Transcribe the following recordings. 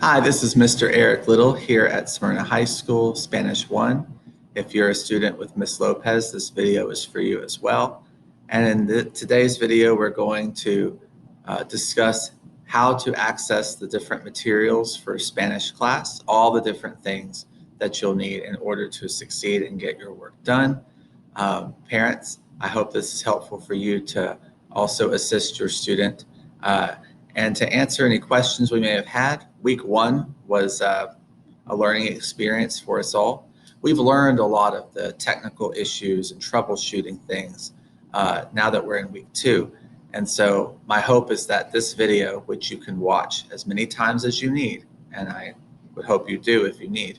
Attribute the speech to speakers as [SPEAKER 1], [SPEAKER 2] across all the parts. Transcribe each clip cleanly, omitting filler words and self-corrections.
[SPEAKER 1] Hi, this is Mr. Eric Little here at Smyrna High School, Spanish 1. If you're a student with Miss Lopez, this video is for you as well. And in today's video, we're going to discuss how to access the different materials for Spanish class, all the different things that you'll need in order to succeed and get your work done. Parents, I hope this is helpful for you to also assist your student. And to answer any questions we may have had, week 1 was a learning experience for us all. We've learned a lot of the technical issues and troubleshooting things now that we're in week 2. And so my hope is that this video, which you can watch as many times as you need, and I would hope you do if you need,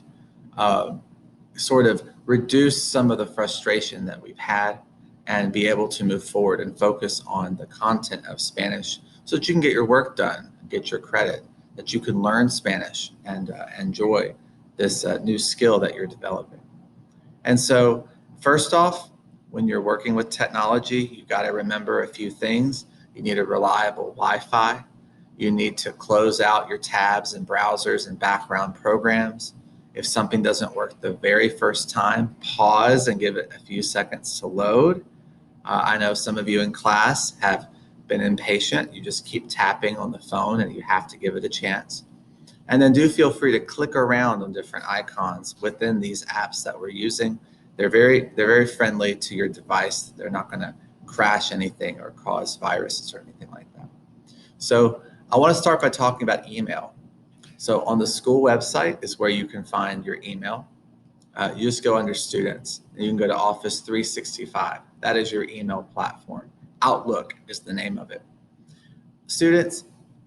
[SPEAKER 1] sort of reduce some of the frustration that we've had and be able to move forward and focus on the content of Spanish so that you can get your work done, get your credit, that you can learn Spanish and enjoy this new skill that you're developing. And so first off, when you're working with technology, you've got to remember a few things. You need a reliable Wi-Fi. You need to close out your tabs and browsers and background programs. If something doesn't work the very first time, pause and give it a few seconds to load. I know some of you in class have been impatient. You just keep tapping on the phone and you have to give it a chance. And then do feel free to click around on different icons within these apps that we're using. They're very friendly to your device. They're not going to crash anything or cause viruses or anything like that. So I want to start by talking about email. So on the school website is where you can find your email. You just go under students and you can go to Office 365. That is your email platform. Outlook is the name of it. Students,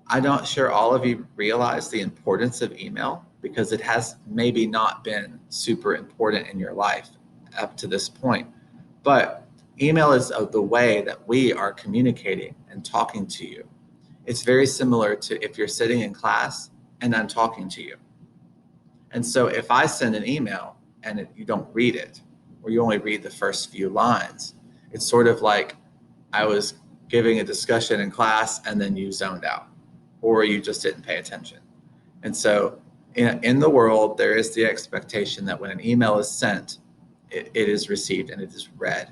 [SPEAKER 1] I'm not sure all of you realize the importance of email because it has maybe not been super important in your life up to this point. But email is the way that we are communicating and talking to you. It's very similar to if you're sitting in class and I'm talking to you. And so if I send an email and you don't read it, or you only read the first few lines, it's sort of like I was giving a discussion in class and then you zoned out, or you just didn't pay attention. And so in the world, there is the expectation that when an email is sent, it is received and it is read.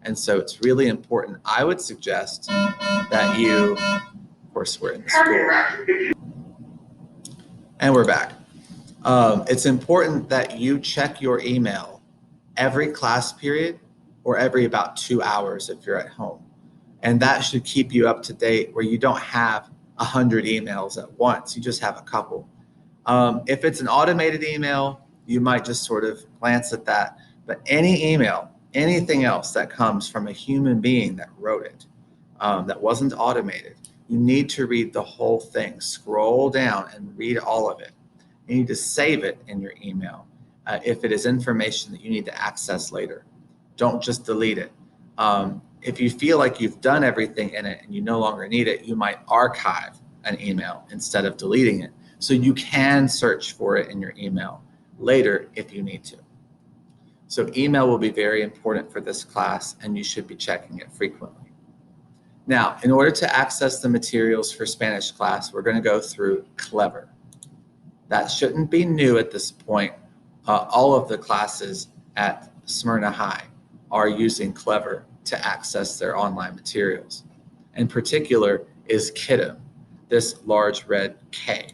[SPEAKER 1] And so it's really important. I would suggest that you, of course, we're in the school. And we're back. It's important that you check your email every class period or every about 2 hours if you're at home. And that should keep you up to date where you don't have 100 emails at once. You just have a couple. If it's an automated email, you might just sort of glance at that. But any email, anything else that comes from a human being that wrote it, that wasn't automated, you need to read the whole thing. Scroll down and read all of it. You need to save it in your email if it is information that you need to access later. Don't just delete it. If you feel like you've done everything in it and you no longer need it, you might archive an email instead of deleting it. So you can search for it in your email later if you need to. So email will be very important for this class and you should be checking it frequently. Now, in order to access the materials for Spanish class, we're going to go through Clever. That shouldn't be new at this point. All of the classes at Smyrna High are using Clever to access their online materials. In particular is KIDM, this large red K.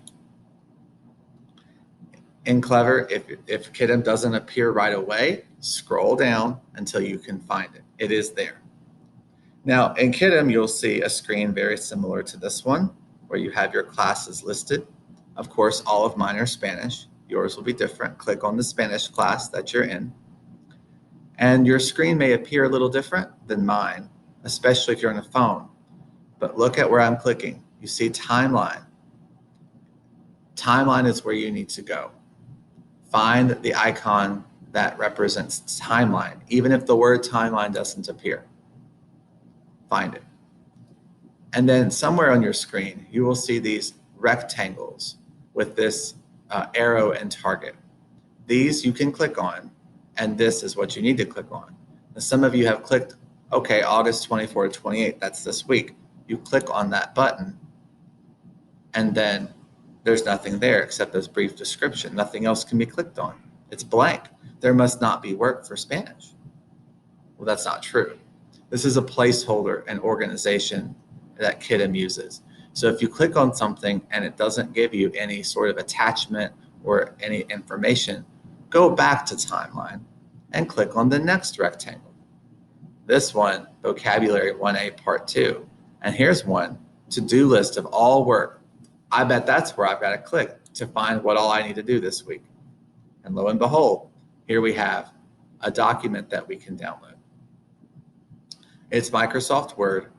[SPEAKER 1] In Clever, if KIDM doesn't appear right away, scroll down until you can find it. It is there. Now in KIDM, you'll see a screen very similar to this one where you have your classes listed. Of course, all of mine are Spanish. Yours will be different. Click on the Spanish class that you're in. And your screen may appear a little different than mine, especially if you're on a phone. But look at where I'm clicking. You see timeline. Timeline is where you need to go. Find the icon that represents timeline, even if the word timeline doesn't appear. Find it. And then somewhere on your screen, you will see these rectangles with this arrow and target. These you can click on, and this is what you need to click on. Now, some of you have clicked, okay, August 24 to 28, that's this week. You click on that button, and then There's nothing there except this brief description. Nothing else can be clicked on. It's blank. There must not be work for Spanish. Well, that's not true. This is a placeholder and organization that Kidam uses. So if you click on something and it doesn't give you any sort of attachment or any information, go back to timeline and click on the next rectangle. This one, vocabulary 1A part 2. And here's one, to-do list of all work. I bet that's where I've got to click to find what all I need to do this week. And lo and behold, here we have a document that we can download. It's Microsoft Word.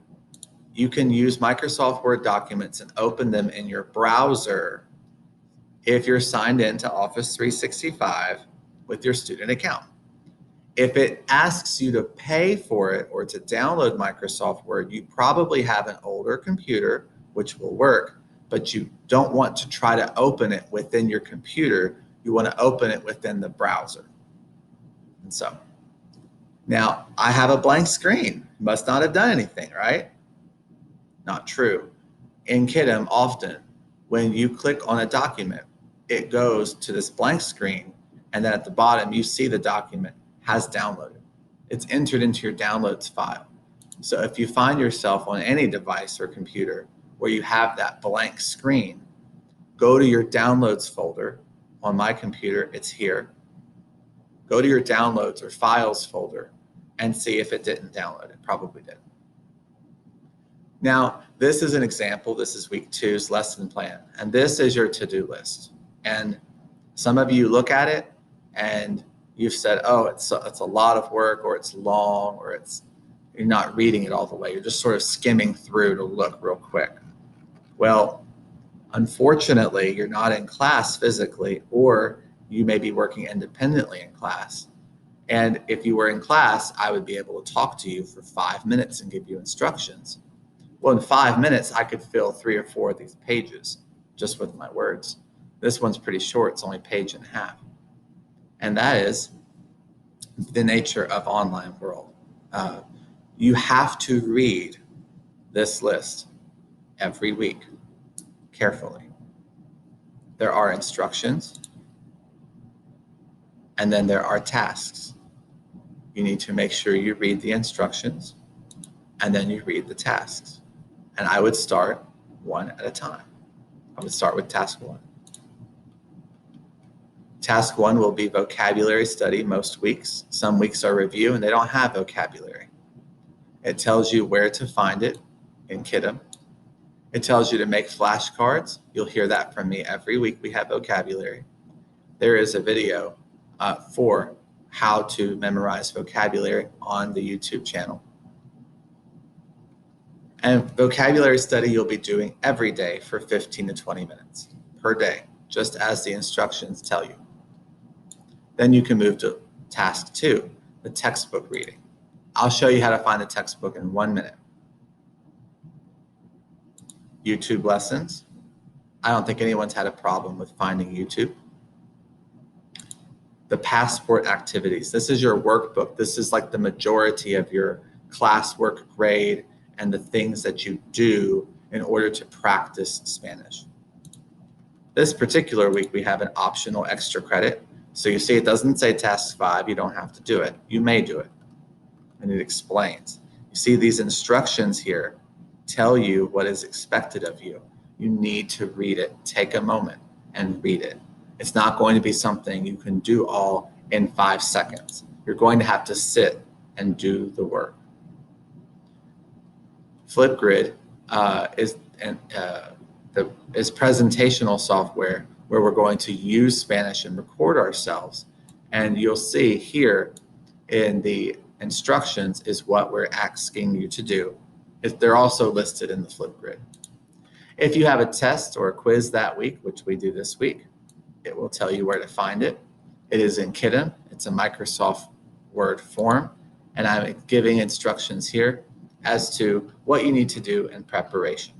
[SPEAKER 1] You can use Microsoft Word documents and open them in your browser if you're signed in to Office 365 with your student account. If it asks you to pay for it or to download Microsoft Word, you probably have an older computer, which will work, but you don't want to try to open it within your computer. You want to open it within the browser. And so now I have a blank screen. Must not have done anything, right? Not true. In Kidam, often when you click on a document, it goes to this blank screen, and then at the bottom you see the document has downloaded. It's entered into your downloads file. So if you find yourself on any device or computer where you have that blank screen, go to your downloads folder. On my computer, it's here. Go to your downloads or files folder and see if it didn't download. It probably did. Now, this is an example. This is week 2's lesson plan. And this is your to-do list. And some of you look at it and you've said, oh, it's a lot of work, or it's long, or you're not reading it all the way. You're just sort of skimming through to look real quick. Well, unfortunately, you're not in class physically, or you may be working independently in class. And if you were in class, I would be able to talk to you for 5 minutes and give you instructions. Well, in 5 minutes, I could fill 3 or 4 of these pages just with my words. This one's pretty short. It's only a page and a half. And that is the nature of online world. You have to read this list every week carefully. There are instructions, and then there are tasks. You need to make sure you read the instructions, and then you read the tasks. And I would start one at a time. I would start with task 1. Task 1 will be vocabulary study most weeks. Some weeks are review and they don't have vocabulary. It tells you where to find it in Kidam. It tells you to make flashcards. You'll hear that from me every week we have vocabulary. There is a video for how to memorize vocabulary on the YouTube channel. And vocabulary study you'll be doing every day for 15 to 20 minutes per day, just as the instructions tell you. Then you can move to task 2, the textbook reading. I'll show you how to find the textbook in 1 minute. YouTube lessons. I don't think anyone's had a problem with finding YouTube. The passport activities. This is your workbook. This is like the majority of your classwork grade and the things that you do in order to practice Spanish. This particular week, we have an optional extra credit. So you see, it doesn't say task 5. You don't have to do it. You may do it. And it explains. You see, these instructions here tell you what is expected of you. You need to read it. Take a moment and read it. It's not going to be something you can do all in 5 seconds. You're going to have to sit and do the work. Flipgrid is presentational software where we're going to use Spanish and record ourselves. And you'll see here in the instructions is what we're asking you to do. They're also listed in the Flipgrid. If you have a test or a quiz that week, which we do this week, it will tell you where to find it. It is in Kidam. It's a Microsoft Word form. And I'm giving instructions here as to what you need to do in preparation.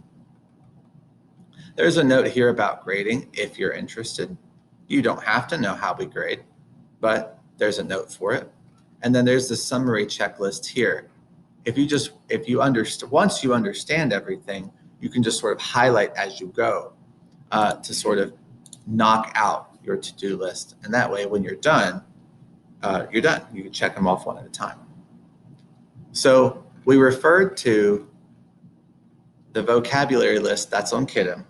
[SPEAKER 1] There's a note here about grading if you're interested. You don't have to know how we grade, but there's a note for it. And then there's the summary checklist here. Once you understand everything, you can just sort of highlight as you go. to sort of knock out your to-do list. And that way, when you're done, you're done. You can check them off one at a time. So we referred to the vocabulary list, that's on Kidem,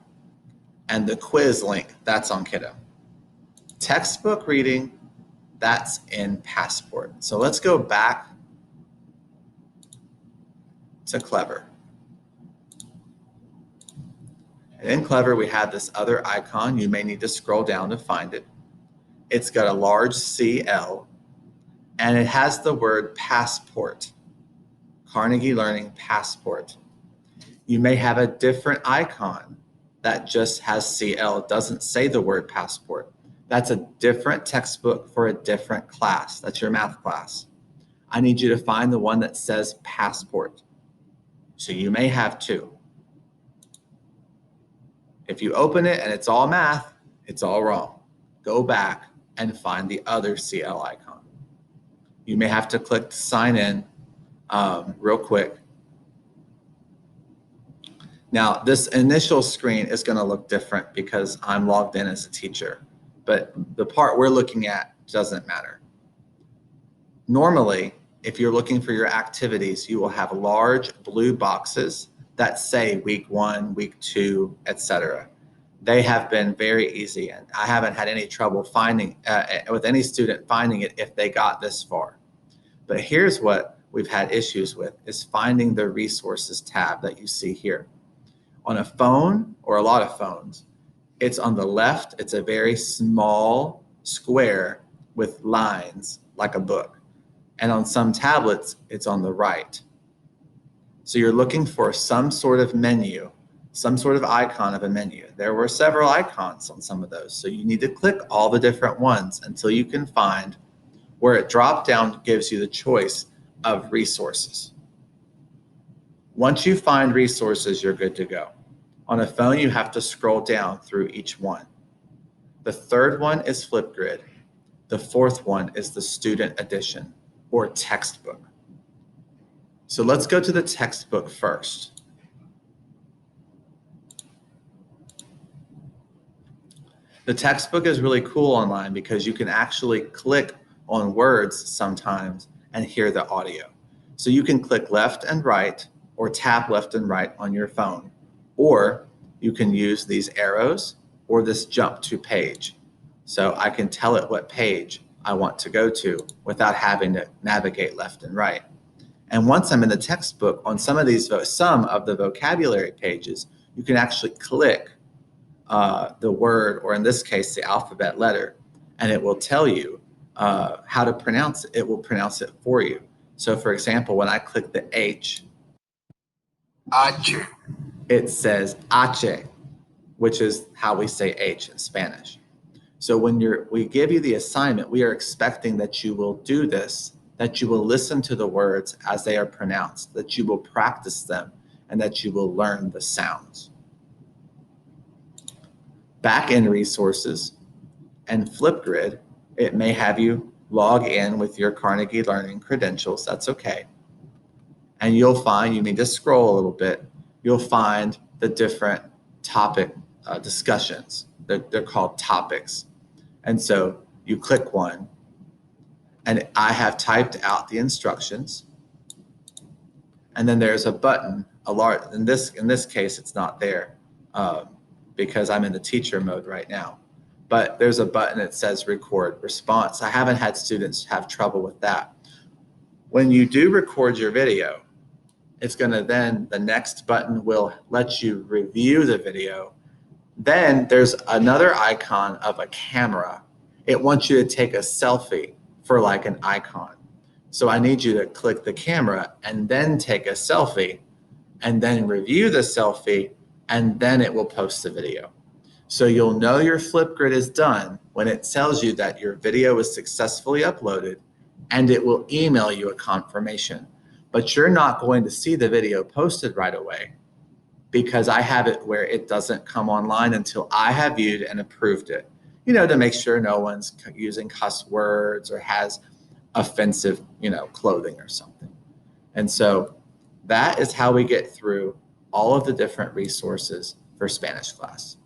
[SPEAKER 1] and the quiz link, that's on Kidem. Textbook reading, that's in Passport. So let's go back to Clever. And in Clever, we have this other icon. You may need to scroll down to find it. It's got a large CL, and it has the word Passport, Carnegie Learning Passport. You may have a different icon that just has CL. It doesn't say the word Passport. That's a different textbook for a different class. That's your math class. I need you to find the one that says Passport. So you may have two. If you open it and it's all math, it's all wrong. Go back and find the other CL icon. You may have to click to sign in real quick. Now, this initial screen is going to look different because I'm logged in as a teacher, but the part we're looking at doesn't matter. Normally, if you're looking for your activities, you will have large blue boxes that say week 1, week 2, etc. They have been very easy, and I haven't had any trouble finding with any student finding it if they got this far. But here's what we've had issues with, is finding the resources tab that you see here. On a phone, or a lot of phones, it's on the left. It's a very small square with lines like a book. And on some tablets, it's on the right. So you're looking for some sort of menu, some sort of icon of a menu. There were several icons on some of those. So you need to click all the different ones until you can find where it drop down gives you the choice of resources. Once you find resources, you're good to go. On a phone, you have to scroll down through each one. The third one is Flipgrid. The fourth one is the student edition or textbook. So let's go to the textbook first. The textbook is really cool online because you can actually click on words sometimes and hear the audio. So you can click left and right or tap left and right on your phone, or you can use these arrows or this jump to page. So I can tell it what page I want to go to without having to navigate left and right. And once I'm in the textbook, on some of the vocabulary pages, you can actually click the word, or in this case, the alphabet letter, and it will tell you how to pronounce it. It will pronounce it for you. So for example, when I click the H, H, it says H, which is how we say H in Spanish. So when we give you the assignment, we are expecting that you will do this, that you will listen to the words as they are pronounced, that you will practice them, and that you will learn the sounds. Back in resources and Flipgrid, it may have you log in with your Carnegie Learning credentials. That's okay. And you'll find, you need to scroll a little bit, you'll find the different topic discussions. They're called topics. And so you click one, and I have typed out the instructions. And then there's a button, in this case, it's not there because I'm in the teacher mode right now. But there's a button that says record response. I haven't had students have trouble with that. When you do record your video, it's gonna then, the next button will let you review the video. Then there's another icon of a camera. It wants you to take a selfie for like an icon. So I need you to click the camera and then take a selfie and then review the selfie, and then it will post the video. So you'll know your Flipgrid is done when it tells you that your video is successfully uploaded, and it will email you a confirmation. But you're not going to see the video posted right away because I have it where it doesn't come online until I have viewed and approved it, to make sure no one's using cuss words or has offensive, clothing or something. And so that is how we get through all of the different resources for Spanish class.